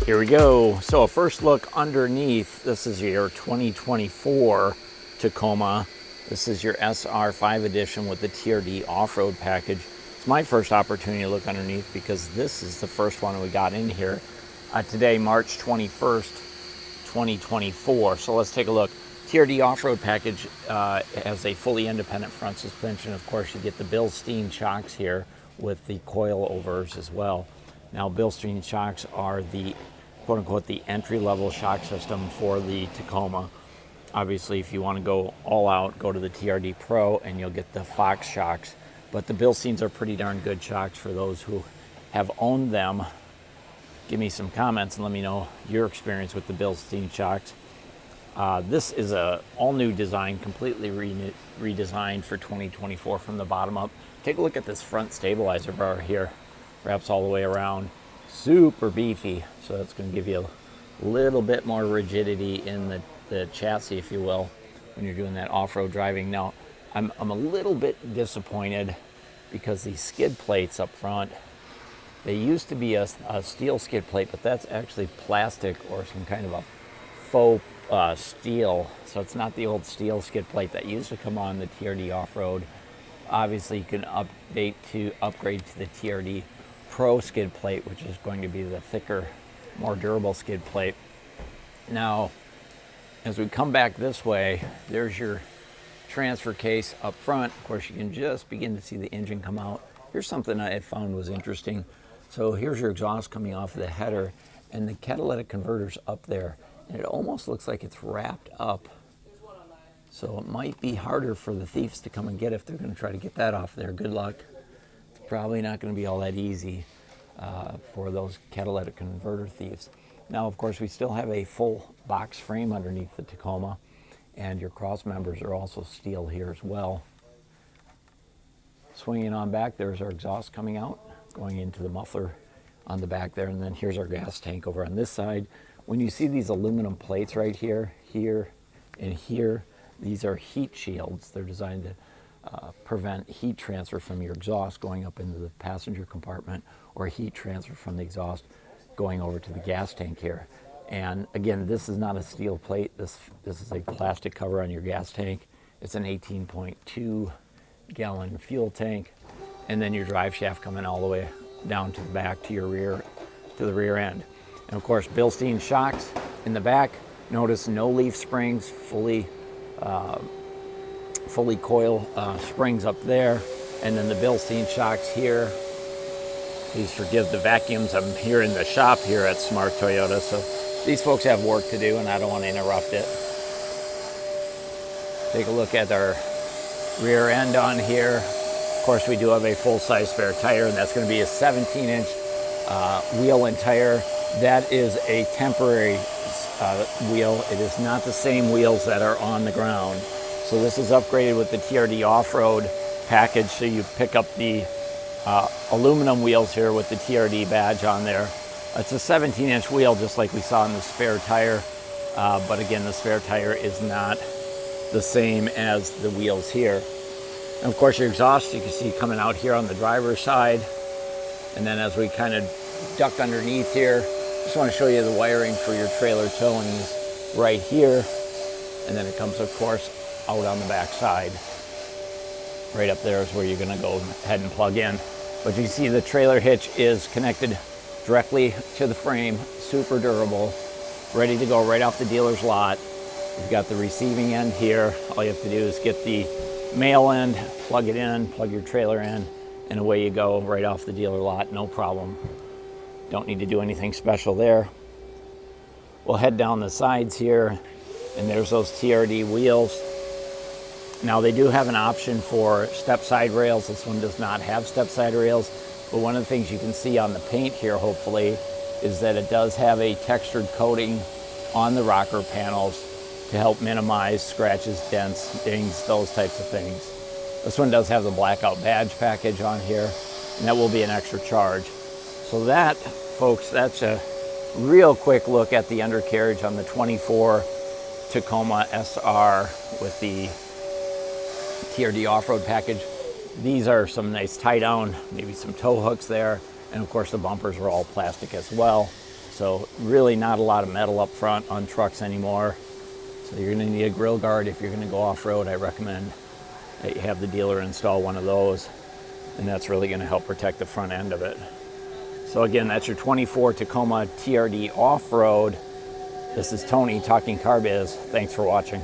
Here we go. So a first look underneath. This is your 2024 Tacoma. This is your SR5 edition with the TRD off-road package. It's my first opportunity to look underneath because this is the first one we got in here today, March 21st, 2024. So let's take a look. TRD off-road package has a fully independent front suspension. Of course, you get the Bilstein Shocks here with the coil overs as well. Now, Bilstein Shocks are the quote-unquote the entry-level shock system for the Tacoma. Obviously, if you want to go all out, go to the TRD Pro and you'll get the Fox shocks. But the Bilsteins are pretty darn good shocks for those who have owned them. Give me some comments and let me know your experience with the Bilstein shocks. This is a all-new design, completely redesigned for 2024 from the bottom up. Take a look at this front stabilizer bar here. Wraps all the way around. Super beefy, so it's going to give you a little bit more rigidity in the chassis, if you will, when you're doing that off-road driving. Now, I'm a little bit disappointed because these skid plates up front, they used to be a steel skid plate, but that's actually plastic or some kind of a faux steel. So it's not the old steel skid plate that used to come on the TRD off-road. Obviously, you can upgrade to the TRD Pro skid plate, which is going to be the thicker, more durable skid plate. Now, as we come back this way, there's your transfer case up front. Of course, you can just begin to see the engine come out. Here's something I had found was interesting. So here's your exhaust coming off of the header, and the catalytic converter's up there, and it almost looks like it's wrapped up. So it might be harder for the thieves to come and get if they're going to try to get that off there. Good luck. Probably not going to be all that easy for those catalytic converter thieves. Now, of course, we still have a full box frame underneath the Tacoma, and your cross members are also steel here as well. Swinging on back, there's our exhaust coming out, going into the muffler on the back there, and then here's our gas tank over on this side. When you see these aluminum plates right here, here, and here, these are heat shields. They're designed to prevent heat transfer from your exhaust going up into the passenger compartment, or heat transfer from the exhaust going over to the gas tank here. And again, this is not a steel plate. This is a plastic cover on your gas tank. It's an 18.2 gallon fuel tank, and then your drive shaft coming all the way down to the back to your rear, to the rear end. And of course, Bilstein shocks in the back. Notice no leaf springs, fully coil springs up there, and then the Bilstein shocks here. Please forgive the vacuums. I'm here in the shop here at Smart Toyota, so these folks have work to do and I don't want to interrupt it. Take a look at our rear end on here. Of course, we do have a full-size spare tire, and that's going to be a 17-inch wheel and tire. That is a temporary wheel. It is not the same wheels that are on the ground. So this is upgraded with the TRD off-road package. So you pick up the aluminum wheels here with the TRD badge on there. It's a 17-inch wheel, just like we saw in the spare tire. But again, the spare tire is not the same as the wheels here. And of course, your exhaust, you can see coming out here on the driver's side. And then as we kind of duck underneath here, just want to show you the wiring for your trailer towing is right here. And then it comes, of course, out on the back side. Right up there is where you're going to go ahead and plug in. But you see the trailer hitch is connected directly to the frame, super durable, ready to go right off the dealer's lot. You've got the receiving end here. All you have to do is get the male end, plug it in, plug your trailer in, and away you go right off the dealer lot, no problem. Don't need to do anything special there. We'll head down the sides here, and there's those TRD wheels. Now, they do have an option for step side rails. This one does not have step side rails, but one of the things you can see on the paint here, hopefully, is that it does have a textured coating on the rocker panels to help minimize scratches, dents, dings, those types of things. This one does have the blackout badge package on here, and that will be an extra charge. So that, folks, that's a real quick look at the undercarriage on the 24 Tacoma SR with the TRD off-road package. These are some nice tie down, maybe some tow hooks there, and of course the bumpers are all plastic as well. So really not a lot of metal up front on trucks anymore. So you're gonna need a grill guard if you're gonna go off-road. I recommend that you have the dealer install one of those, and that's really gonna help protect the front end of it. So again, that's your 24 Tacoma TRD off-road. This is Tony talking car biz. Thanks for watching.